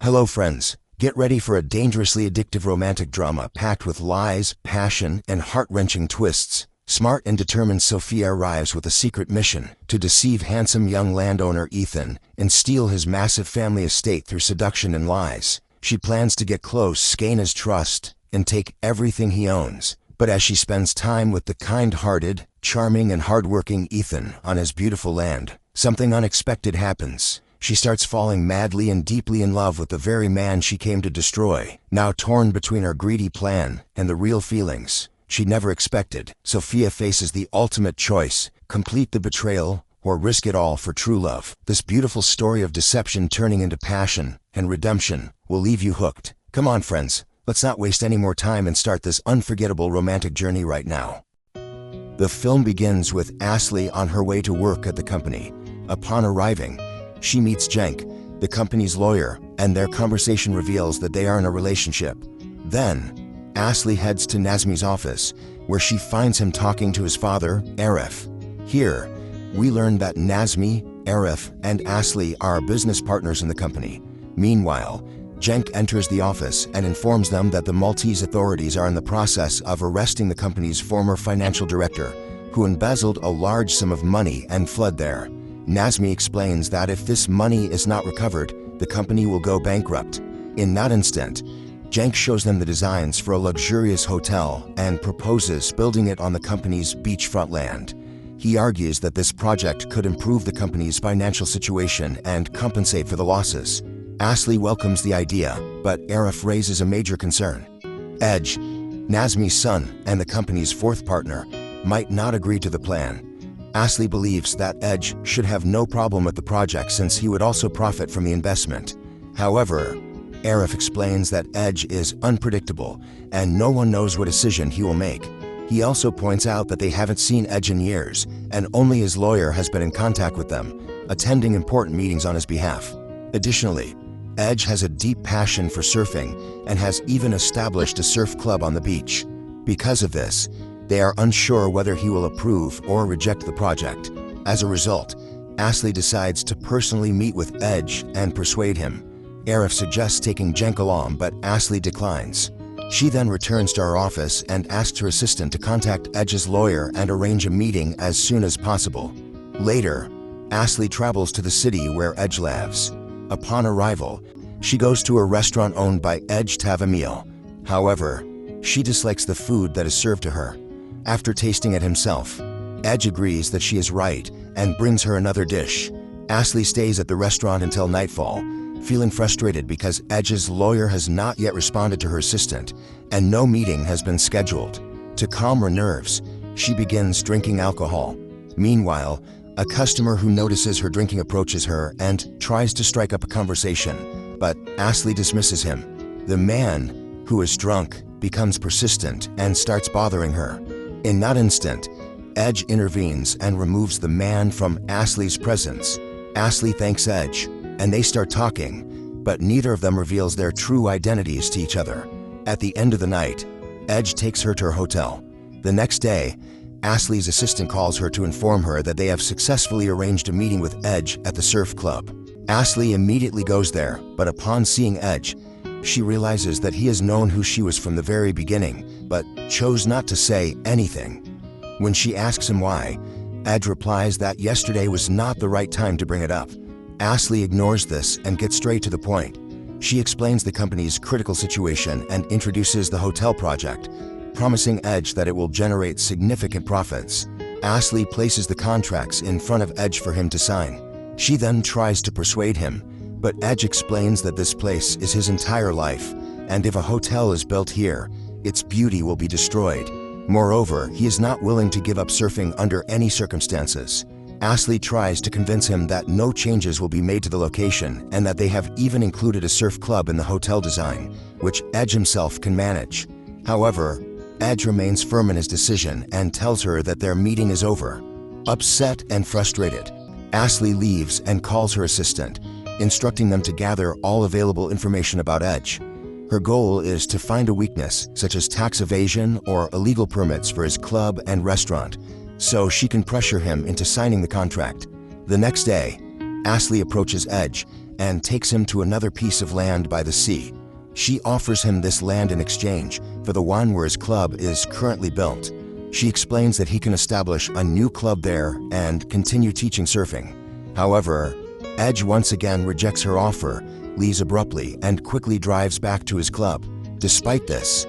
Hello friends, get ready for a dangerously addictive romantic drama packed with lies, passion, and heart-wrenching twists. Smart and determined Sophia arrives with a secret mission to deceive handsome young landowner Ethan and steal his massive family estate through seduction and lies. She plans to get close, gain his trust, and take everything he owns. But as she spends time with the kind-hearted, charming, and hard-working Ethan on his beautiful land, something unexpected happens. She starts falling madly and deeply in love with the very man she came to destroy. Now torn between her greedy plan and the real feelings she never expected, Sophia faces the ultimate choice: complete the betrayal or risk it all for true love. This beautiful story of deception turning into passion and redemption will leave you hooked. Come on friends, let's not waste any more time and start this unforgettable romantic journey right now. The film begins with Aslı on her way to work at the company. Upon arriving, she meets Cenk, the company's lawyer, and their conversation reveals that they are in a relationship. Then, Aslı heads to Nazmi's office, where she finds him talking to his father, Arif. Here, we learn that Nazmi, Arif, and Aslı are business partners in the company. Meanwhile, Cenk enters the office and informs them that the Maltese authorities are in the process of arresting the company's former financial director, who embezzled a large sum of money and fled there. Nazmi explains that if this money is not recovered, the company will go bankrupt. In that instant, Cenk shows them the designs for a luxurious hotel and proposes building it on the company's beachfront land. He argues that this project could improve the company's financial situation and compensate for the losses. Aslı welcomes the idea, but Arif raises a major concern. Ege, Nazmi's son and the company's fourth partner, might not agree to the plan. Aslı believes that Ege should have no problem with the project since he would also profit from the investment. However, Arif explains that Ege is unpredictable and no one knows what decision he will make. He also points out that they haven't seen Ege in years and only his lawyer has been in contact with them, attending important meetings on his behalf. Additionally, Ege has a deep passion for surfing and has even established a surf club on the beach. Because of this, they are unsure whether he will approve or reject the project. As a result, Aslı decides to personally meet with Ege and persuade him. Arif suggests taking Cenk along, but Aslı declines. She then returns to her office and asks her assistant to contact Ege's lawyer and arrange a meeting as soon as possible. Later, Aslı travels to the city where Ege lives. Upon arrival, she goes to a restaurant owned by Ege to have a meal. However, she dislikes the food that is served to her. After tasting it himself, Ege agrees that she is right and brings her another dish. Aslı stays at the restaurant until nightfall, feeling frustrated because Ege's lawyer has not yet responded to her assistant and no meeting has been scheduled. To calm her nerves, she begins drinking alcohol. Meanwhile, a customer who notices her drinking approaches her and tries to strike up a conversation, but Aslı dismisses him. The man, who is drunk, becomes persistent and starts bothering her. In that instant, Ege intervenes and removes the man from Aslı's presence. Aslı thanks Ege, and they start talking, but neither of them reveals their true identities to each other. At the end of the night, Ege takes her to her hotel. The next day, Aslı's assistant calls her to inform her that they have successfully arranged a meeting with Ege at the surf club. Aslı immediately goes there, but upon seeing Ege, she realizes that he has known who she was from the very beginning, but chose not to say anything. When she asks him why, Ege replies that yesterday was not the right time to bring it up. Aslı ignores this and gets straight to the point. She explains the company's critical situation and introduces the hotel project, promising Ege that it will generate significant profits. Aslı places the contracts in front of Ege for him to sign. She then tries to persuade him, but Ege explains that this place is his entire life, and if a hotel is built here, its beauty will be destroyed. Moreover, he is not willing to give up surfing under any circumstances. Aslı tries to convince him that no changes will be made to the location and that they have even included a surf club in the hotel design, which Ege himself can manage. However, Ege remains firm in his decision and tells her that their meeting is over. Upset and frustrated, Aslı leaves and calls her assistant, instructing them to gather all available information about Ege. Her goal is to find a weakness, such as tax evasion or illegal permits for his club and restaurant, so she can pressure him into signing the contract. The next day, Aslı approaches Ege and takes him to another piece of land by the sea. She offers him this land in exchange for the one where his club is currently built. She explains that he can establish a new club there and continue teaching surfing. However, Ege once again rejects her offer, leaves abruptly, and quickly drives back to his club. Despite this,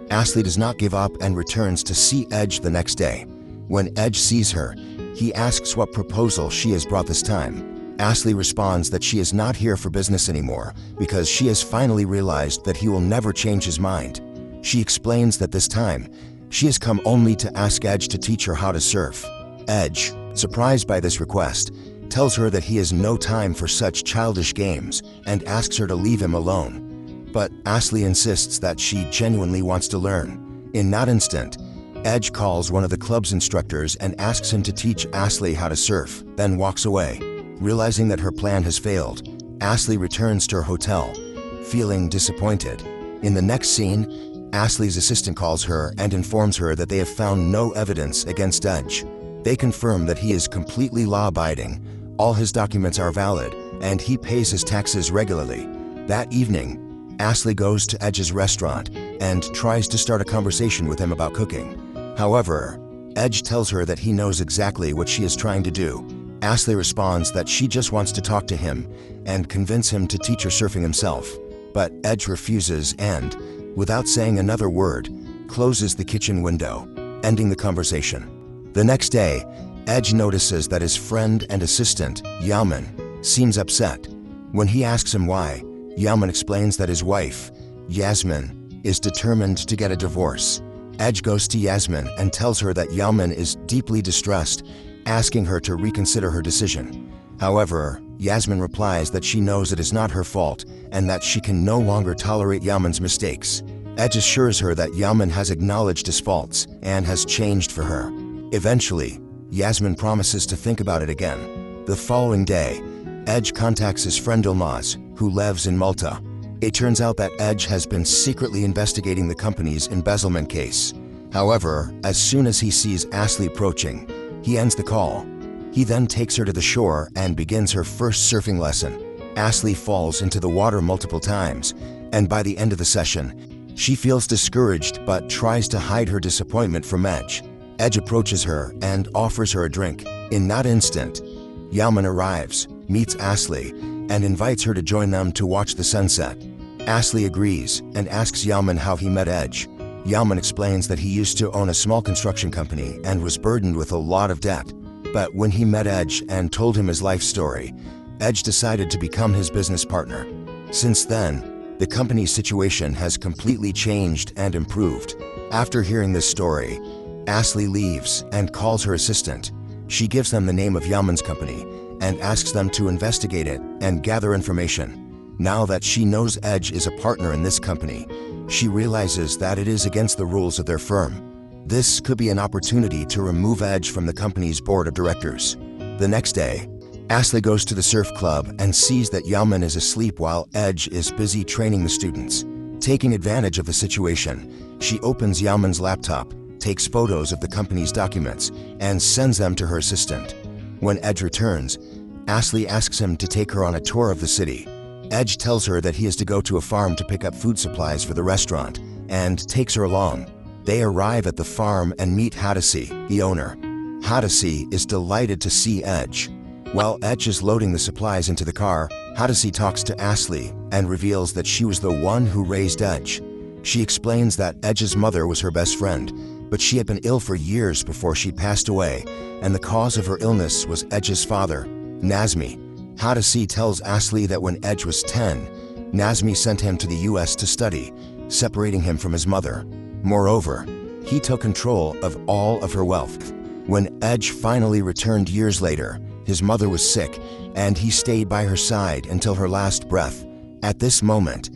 Aslı does not give up and returns to see Ege the next day. When Ege sees her, he asks what proposal she has brought this time. Aslı responds that she is not here for business anymore because she has finally realized that he will never change his mind. She explains that this time, she has come only to ask Ege to teach her how to surf. Ege, surprised by this request, tells her that he has no time for such childish games and asks her to leave him alone. But Aslı insists that she genuinely wants to learn. In that instant, Ege calls one of the club's instructors and asks him to teach Aslı how to surf, then walks away. Realizing that her plan has failed, Aslı returns to her hotel, feeling disappointed. In the next scene, Aslı's assistant calls her and informs her that they have found no evidence against Ege. They confirm that he is completely law-abiding, all his documents are valid, and he pays his taxes regularly. That evening, Aslı goes to Ege's restaurant and tries to start a conversation with him about cooking. However, Ege tells her that he knows exactly what she is trying to do. Aslı responds that she just wants to talk to him and convince him to teach her surfing himself. But Ege refuses and, without saying another word, closes the kitchen window, ending the conversation. The next day, Ege notices that his friend and assistant, Yaman, seems upset. When he asks him why, Yaman explains that his wife, Yasmin, is determined to get a divorce. Ege goes to Yasmin and tells her that Yaman is deeply distressed, asking her to reconsider her decision. However, Yasmin replies that she knows it is not her fault and that she can no longer tolerate Yaman's mistakes. Ege assures her that Yaman has acknowledged his faults and has changed for her. Eventually, Yasmin promises to think about it again. The following day, Ege contacts his friend Ilmaz, who lives in Malta. It turns out that Ege has been secretly investigating the company's embezzlement case. However, as soon as he sees Aslı approaching, he ends the call. He then takes her to the shore and begins her first surfing lesson. Aslı falls into the water multiple times, and by the end of the session, she feels discouraged but tries to hide her disappointment from Ege. Ege approaches her and offers her a drink. In that instant, Yaman arrives, meets Aslı, and invites her to join them to watch the sunset. Aslı agrees and asks Yaman how he met Ege. Yaman explains that he used to own a small construction company and was burdened with a lot of debt. But when he met Ege and told him his life story, Ege decided to become his business partner. Since then, the company's situation has completely changed and improved. After hearing this story, Aslı leaves and calls her assistant. She gives them the name of Yaman's company and asks them to investigate it and gather information. Now that she knows Ege is a partner in this company, she realizes that it is against the rules of their firm. This could be an opportunity to remove Ege from the company's board of directors. The next day, Aslı goes to the surf club and sees that Yaman is asleep while Ege is busy training the students. Taking advantage of the situation, she opens Yaman's laptop, takes photos of the company's documents, and sends them to her assistant. When Ege returns, Aslı asks him to take her on a tour of the city. Ege tells her that he is to go to a farm to pick up food supplies for the restaurant, and takes her along. They arrive at the farm and meet Hadesi, the owner. Hadesi is delighted to see Ege. While Ege is loading the supplies into the car, Hadesi talks to Aslı and reveals that she was the one who raised Ege. She explains that Ege's mother was her best friend, but she had been ill for years before she passed away, and the cause of her illness was Ege's father, Nazmi. Hadesi tells Aslı that when Ege was 10, Nazmi sent him to the US to study, separating him from his mother. Moreover, he took control of all of her wealth. When Ege finally returned years later, his mother was sick, and he stayed by her side until her last breath. At this moment,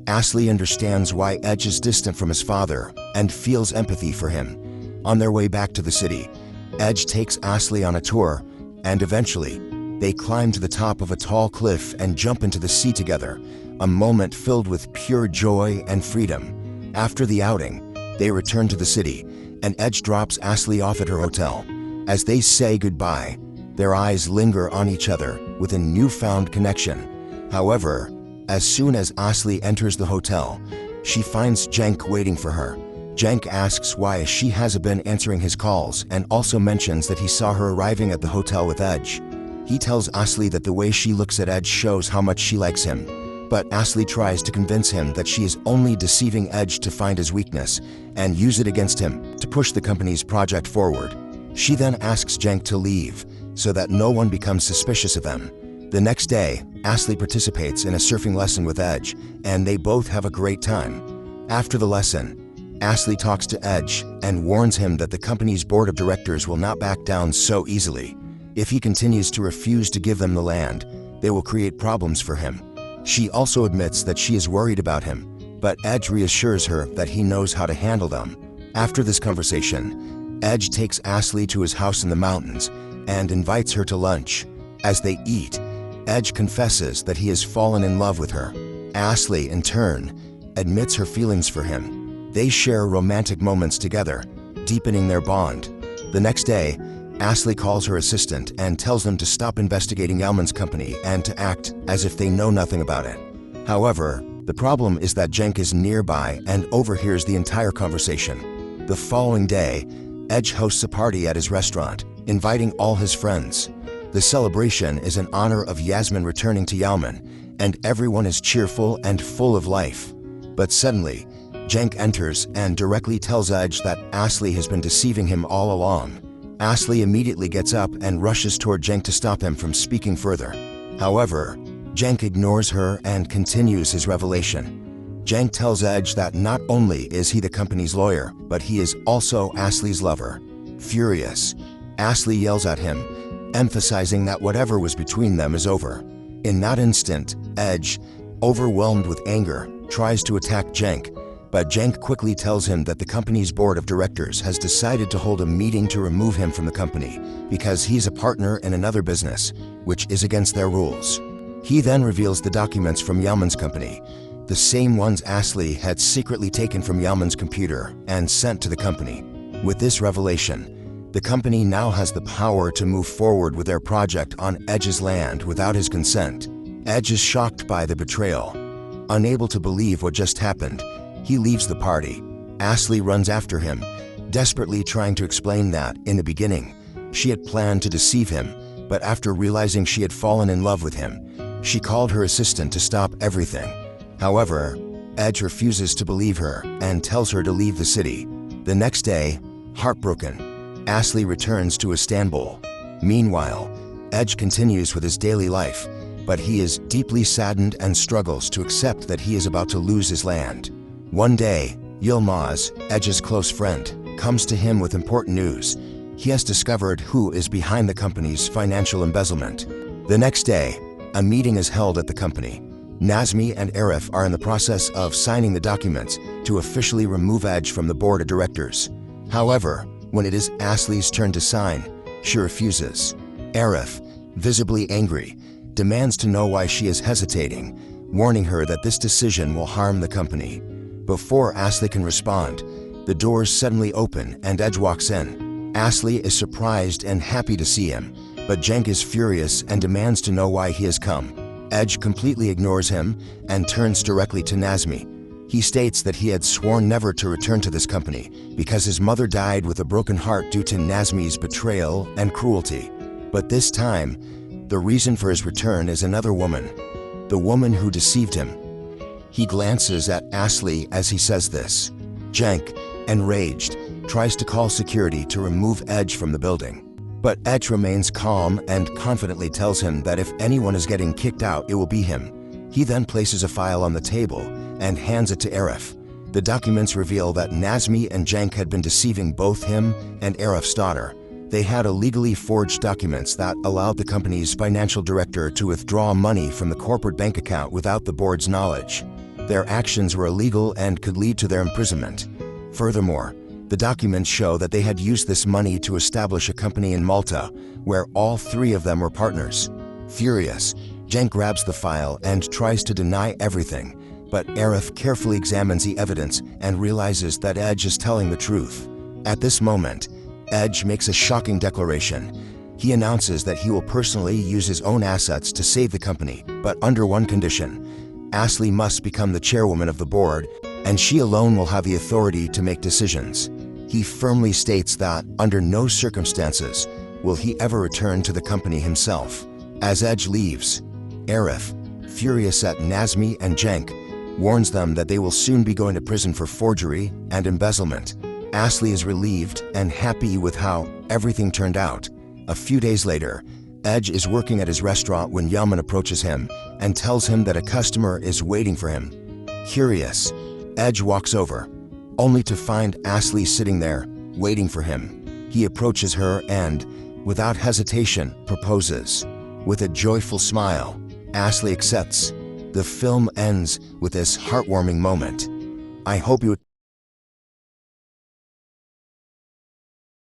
Aslı understands why Ege is distant from his father and feels empathy for him. On their way back to the city, Ege takes Aslı on a tour, and eventually, they climb to the top of a tall cliff and jump into the sea together, a moment filled with pure joy and freedom. After the outing, they return to the city, and Ege drops Aslı off at her hotel. As they say goodbye, their eyes linger on each other with a newfound connection. However, as soon as Aslı enters the hotel, she finds Cenk waiting for her. Cenk asks why she hasn't been answering his calls and also mentions that he saw her arriving at the hotel with Ege. He tells Aslı that the way she looks at Ege shows how much she likes him, but Aslı tries to convince him that she is only deceiving Ege to find his weakness and use it against him to push the company's project forward. She then asks Cenk to leave so that no one becomes suspicious of them. The next day, Aslı participates in a surfing lesson with Ege, and they both have a great time. After the lesson, Aslı talks to Ege and warns him that the company's board of directors will not back down so easily. If he continues to refuse to give them the land, they will create problems for him. She also admits that she is worried about him, but Ege reassures her that he knows how to handle them. After this conversation, Ege takes Aslı to his house in the mountains and invites her to lunch. As they eat, Ege confesses that he has fallen in love with her. Aslı, in turn, admits her feelings for him. They share romantic moments together, deepening their bond. The next day, Aslı calls her assistant and tells them to stop investigating Yalman's company and to act as if they know nothing about it. However, the problem is that Cenk is nearby and overhears the entire conversation. The following day, Ege hosts a party at his restaurant, inviting all his friends. The celebration is in honor of Yasmin returning to Yalman, and everyone is cheerful and full of life. But suddenly, Cenk enters and directly tells Ege that Aslı has been deceiving him all along. Aslı immediately gets up and rushes toward Cenk to stop him from speaking further. However, Cenk ignores her and continues his revelation. Cenk tells Ege that not only is he the company's lawyer, but he is also Aslı's lover. Furious, Aslı yells at him, emphasizing that whatever was between them is over. In that instant, Ege, overwhelmed with anger, tries to attack Cenk, but Cenk quickly tells him that the company's board of directors has decided to hold a meeting to remove him from the company because he's a partner in another business, which is against their rules. He then reveals the documents from Yalman's company, the same ones Aslı had secretly taken from Yalman's computer and sent to the company. With this revelation, the company now has the power to move forward with their project on Ege's land without his consent. Ege is shocked by the betrayal. Unable to believe what just happened, he leaves the party. Aslı runs after him, desperately trying to explain that, in the beginning, she had planned to deceive him, but after realizing she had fallen in love with him, she called her assistant to stop everything. However, Ege refuses to believe her and tells her to leave the city. The next day, heartbroken, Aslı returns to Istanbul. Meanwhile, Ege continues with his daily life, but he is deeply saddened and struggles to accept that he is about to lose his land. One day, Yılmaz, Ege's close friend, comes to him with important news. He has discovered who is behind the company's financial embezzlement. The next day, a meeting is held at the company. Nazmi and Arif are in the process of signing the documents to officially remove Ege from the board of directors. However, when it is Aslı's turn to sign, she refuses. Arif, visibly angry, demands to know why she is hesitating, warning her that this decision will harm the company. Before Aslı can respond, the doors suddenly open and Ege walks in. Aslı is surprised and happy to see him, but Cenk is furious and demands to know why he has come. Ege completely ignores him and turns directly to Nazmi. He states that he had sworn never to return to this company because his mother died with a broken heart due to Nazmi's betrayal and cruelty. But this time, the reason for his return is another woman, the woman who deceived him. He glances at Aslı as he says this. Cenk, enraged, tries to call security to remove Ege from the building. But Ege remains calm and confidently tells him that if anyone is getting kicked out, it will be him. He then places a file on the table and hands it to Arif. The documents reveal that Nazmi and Cenk had been deceiving both him and Arif's daughter. They had illegally forged documents that allowed the company's financial director to withdraw money from the corporate bank account without the board's knowledge. Their actions were illegal and could lead to their imprisonment. Furthermore, the documents show that they had used this money to establish a company in Malta, where all three of them were partners. Furious, Cenk grabs the file and tries to deny everything, but Arif carefully examines the evidence and realizes that Ege is telling the truth. At this moment, Ege makes a shocking declaration. He announces that he will personally use his own assets to save the company, but under one condition. Aslı must become the chairwoman of the board, and she alone will have the authority to make decisions. He firmly states that, under no circumstances, will he ever return to the company himself. As Ege leaves, Arif, furious at Nazmi and Cenk, warns them that they will soon be going to prison for forgery and embezzlement. Aslı is relieved and happy with how everything turned out. A few days later, Ege is working at his restaurant when Yaman approaches him and tells him that a customer is waiting for him. Curious, Ege walks over, only to find Aslı sitting there, waiting for him. He approaches her and, without hesitation, proposes. With a joyful smile, Aslı accepts. The film ends with this heartwarming moment. I hope you